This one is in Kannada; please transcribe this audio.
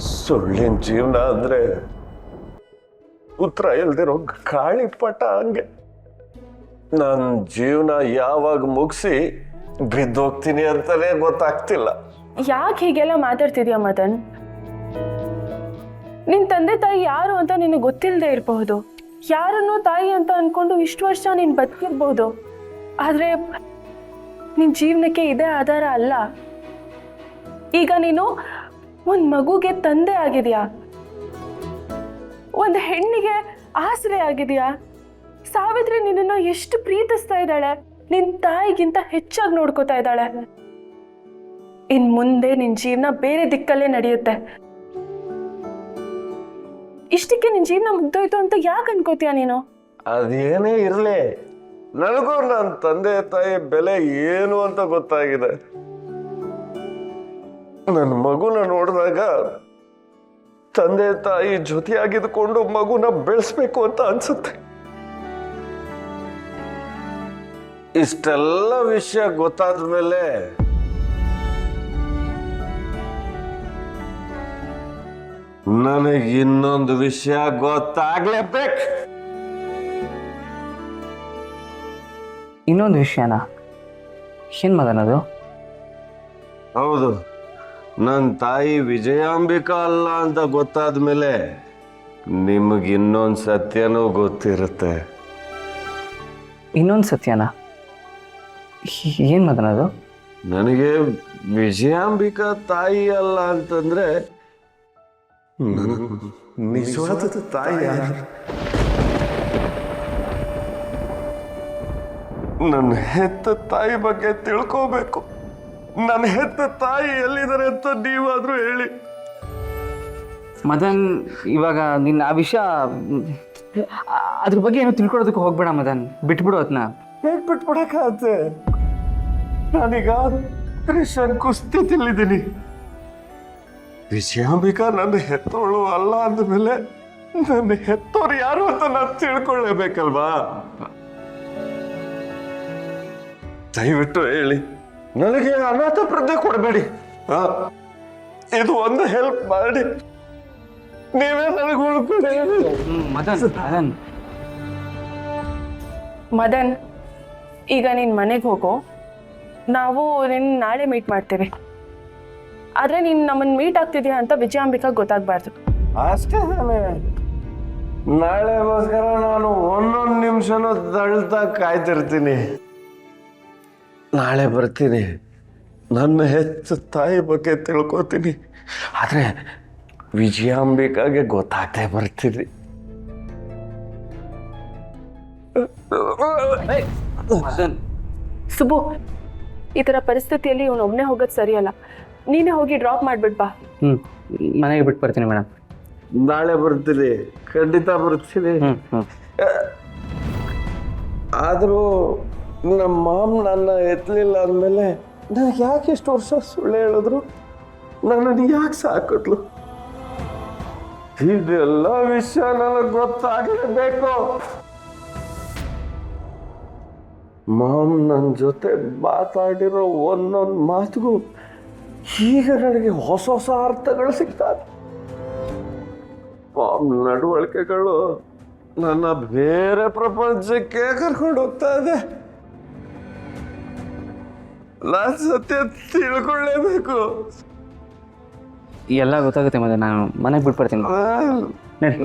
ಸುಳ್ಳಿನ ಜೀವನ ಅಂದ್ರೆ ಉತ್ತರ ಇಲ್ದಿರೋ ಗಾಳಿಪಟ ಹಂಗೆ. ನನ್ನ ಜೀವನ ಯಾವಾಗ ಮುಗಿಸಿ ಬಿದ್ದೋಗ್ತೀನಿ ಅಂತಾನೆ ಗೊತ್ತಾಗ್ತಿಲ್ಲ. ಯಾಕೆ ಹೀಗೆಲ್ಲ ಮಾತಾಡ್ತಿದ್ಯಾ ಮದನ್? ನಿನ್ ತಂದೆ ತಾಯಿ ಯಾರು ಅಂತ ನಿನಗೆ ಗೊತ್ತಿಲ್ಲದೆ ಇರಬಹುದು. ಯಾರನ್ನೋ ತಾಯಿ ಅಂತ ಅನ್ಕೊಂಡು ಇಷ್ಟು ವರ್ಷ ನೀನ್ ಬದುಕಿರ್ಬಹುದು. ಆದ್ರೆ ನಿನ್ ಜೀವನಕ್ಕೆ ಇದೇ ಆಧಾರ ಅಲ್ಲ. ಈಗ ನೀನು ಒಂದ್ ಮಗುಗೆ ತಂದೆ ಆಗಿದ್ಯಾ, ಒಂದು ಹೆಣ್ಣಿಗೆ ಆಸರೆ ಆಗಿದ್ಯಾ. ಸಾವಿತ್ರಿ ನಿನ್ನನ್ನ ಎಷ್ಟು ಪ್ರೀತಿಸ್ತಾ ಇದ್ದಾಳೆ, ನಿನ್ ತಾಯಿಗಿಂತ ಹೆಚ್ಚಾಗಿ ನೋಡ್ಕೋತಾ ಇದ್ದಾಳೆ. ಇನ್ ಮುಂದೆ ನಿನ್ ಜೀವನ ಬೇರೆ ದಿಕ್ಕಲ್ಲೇ ನಡೆಯುತ್ತೆ. ಇಷ್ಟಕ್ಕೆ ನಿನ್ ಜೀವನ ಮುಗ್ದೋಯ್ತು ಅಂತ ಯಾಕೆ ಅನ್ಕೋತೀಯ ನೀನು? ಅದೇನೇ ಇರ್ಲಿ, ನನಗೂ ನನ್ನ ತಂದೆ ತಾಯಿ ಬೆಲೆ ಏನು ಅಂತ ಗೊತ್ತಾಗಿದೆ. ನನ್ನ ಮಗುನ ನೋಡಿದಾಗ ತಂದೆ ತಾಯಿ ಜೊತೆಯಾಗಿದ್ಕೊಂಡು ಮಗುನ ಬೆಳೆಸ್ಬೇಕು ಅಂತ ಅನ್ಸುತ್ತೆ. ಇಷ್ಟೆಲ್ಲ ವಿಷಯ ಗೊತ್ತಾದ ಮೇಲೆ ನನಗೆ ಇನ್ನೊಂದು ವಿಷಯ ಗೊತ್ತಾಗ್ಲೇಬೇಕು. ಇನ್ನೊಂದು ವಿಷಯನಾ? ಏನ್ ಮದನ್ ಅದು? ಹೌದು, ನನ್ನ ತಾಯಿ ವಿಜಯಾಂಬಿಕಾ ಅಲ್ಲ ಅಂತ ಗೊತ್ತಾದ್ಮೇಲೆ ನಿಮಗೆ ಇನ್ನೊಂದು ಸತ್ಯನೂ ಗೊತ್ತಿರುತ್ತೆ. ಇನ್ನೊಂದು ಸತ್ಯನಾ? ಏನ್ ಮದನ್ ಅದು? ನನಗೆ ವಿಜಯಾಂಬಿಕಾ ತಾಯಿ ಅಲ್ಲ ಅಂತಂದ್ರೆ ನಿಜವಾದ ತಾಯಿ ನನ್ನ ಹೆತ್ತ ತಾಯಿ ಬಗ್ಗೆ ತಿಳ್ಕೋಬೇಕು. ನನ್ನ ಹೆತ್ತ ತಾಯಿ ಎಲ್ಲಿದ್ದಾರೆ ಅಂತ ನೀವಾದ್ರೂ ಹೇಳಿ. ಮದನ್, ಇವಾಗ ನಿನ್ನ ಆ ವಿಷಯ ಅದ್ರ ಬಗ್ಗೆ ಏನು ತಿಳ್ಕೊಳ್ಳೋದಕ್ಕೆ ಹೋಗ್ಬೇಡ ಮದನ್, ಬಿಟ್ಬಿಡು ಅದನ್ನ. ಹೇಗೆ ಬಿಟ್ಬಿಡಕ್ಕಾಗತ್ತೆ? ನಾನೀಗ ಶಂಕುಸ್ಥಿತಿಲಿದ್ದೀನಿ. ವಿಜಯಾಂಬಿಕಾ ನನ್ನ ಹೆತ್ತೋಳು ಅಲ್ಲ ಅಂದಮೇಲೆ ನನ್ನ ಹೆತ್ತೋರು ಯಾರು ಅಂತ ನಾನು ತಿಳ್ಕೊಳ್ಳೇಬೇಕಲ್ವಾ? ದಯವಿಟ್ಟು ಹೇಳಿ, ನನಗೆ ಅನಾಥ ಪ್ರಜ್ಞೆ ಕೊಡಬೇಡಿ. ಇದು ಒಂದು ಹೆಲ್ಪ್ ಮಾಡಿ, ನೀವೇ ನನಗೆ ಉಳ್ಕೊಳ್ಳಿ. ಮದನ್ ಮದನ್ ಮದನ್, ಈಗ ನೀನ್ ಮನೆಗೆ ಹೋಗೋ. ನಾವು ನಿನ್ನ ನಾಳೆ ಮೀಟ್ ಮಾಡ್ತೇವೆ. ಆದ್ರೆ ನೀನ್ ನಮ್ಮನ್ನ ಮೀಟ್ ಆಗ್ತಿದ್ಯಾ ಅಂತ ವಿಜಯಾಂಬಿಕಾ ಗೊತ್ತಾಗ್ಬಾರ್ದು. ಅಷ್ಟೇ ತಾನೇ. ನಾಳೆಗೋಸ್ಕರ ನಾನು ಒಂದೊಂದು ನಿಮಿಷನೂ ತಳ್ತಾ ಕಾಯ್ತಿರ್ತೀನಿ. ನಾಳೆ ಬರ್ತೀನಿ, ನನ್ನ ಹೆತ್ತ ತಾಯಿ ಬಗ್ಗೆ ತಿಳ್ಕೊತೀನಿ. ಆದ್ರೆ ವಿಜಯಾಂಬಿಕಾಗೆ ಗೊತ್ತಾಗ್ತೇ ಬರ್ತೀನಿ. ಸುಬ್ಬು, ಈ ಥರ ಪರಿಸ್ಥಿತಿಯಲ್ಲಿ ಇವನೊಬ್ಬನೇ ಹೋಗೋದು ಸರಿಯಲ್ಲ. ನೀನೇ ಹೋಗಿ ಡ್ರಾಪ್ ಮಾಡ್ಬಿಟ್ ಬಾ. ಮನೆಗೆ ಬಿಟ್ಟು ಬರ್ತೀನಿ ಮೇಡಮ್. ನಾಳೆ ಬರ್ತೀನಿ, ಖಂಡಿತ ಬರ್ತೀನಿ. ಆದರೂ ನಮ್ಮ ಮಾಮ್ ನನ್ನ ಎತ್ತಲಿಲ್ಲ ಅಂದಮೇಲೆ ನನಗೆ ಯಾಕೆ ಎಷ್ಟು ವರ್ಷ ಸುಳ್ಳು ಹೇಳಿದ್ರು, ನನ್ನನ್ನು ಯಾಕೆ ಸಾಕಿದ್ಲು? ಇದೆಲ್ಲ ವಿಷಯ ನನಗೆ ಗೊತ್ತಾಗಲೇಬೇಕು. ಮಾಮ್ ನನ್ನ ಜೊತೆ ಮಾತಾಡಿರೋ ಒಂದೊಂದು ಮಾತಿಗೂ ಈಗ ನನಗೆ ಹೊಸ ಹೊಸ ಅರ್ಥಗಳು ಸಿಗ್ತಾರೆ. ಮಾಮ್ ನಡವಳಿಕೆಗಳು ನನ್ನ ಬೇರೆ ಪ್ರಪಂಚಕ್ಕೆ ಕರ್ಕೊಂಡು ಹೋಗ್ತಾ ಇದೆ. ನಾನು ಸತ್ಯ ತಿಳ್ಕೊಳ್ಳೇಬೇಕು. ಎಲ್ಲ ಗೊತ್ತಾಗುತ್ತೆ ಮದನ್, ನಾನು ಮನೆಗೆ ಬಿಟ್ಟು ಬರ್ತೀನಿ. ನಡಿ.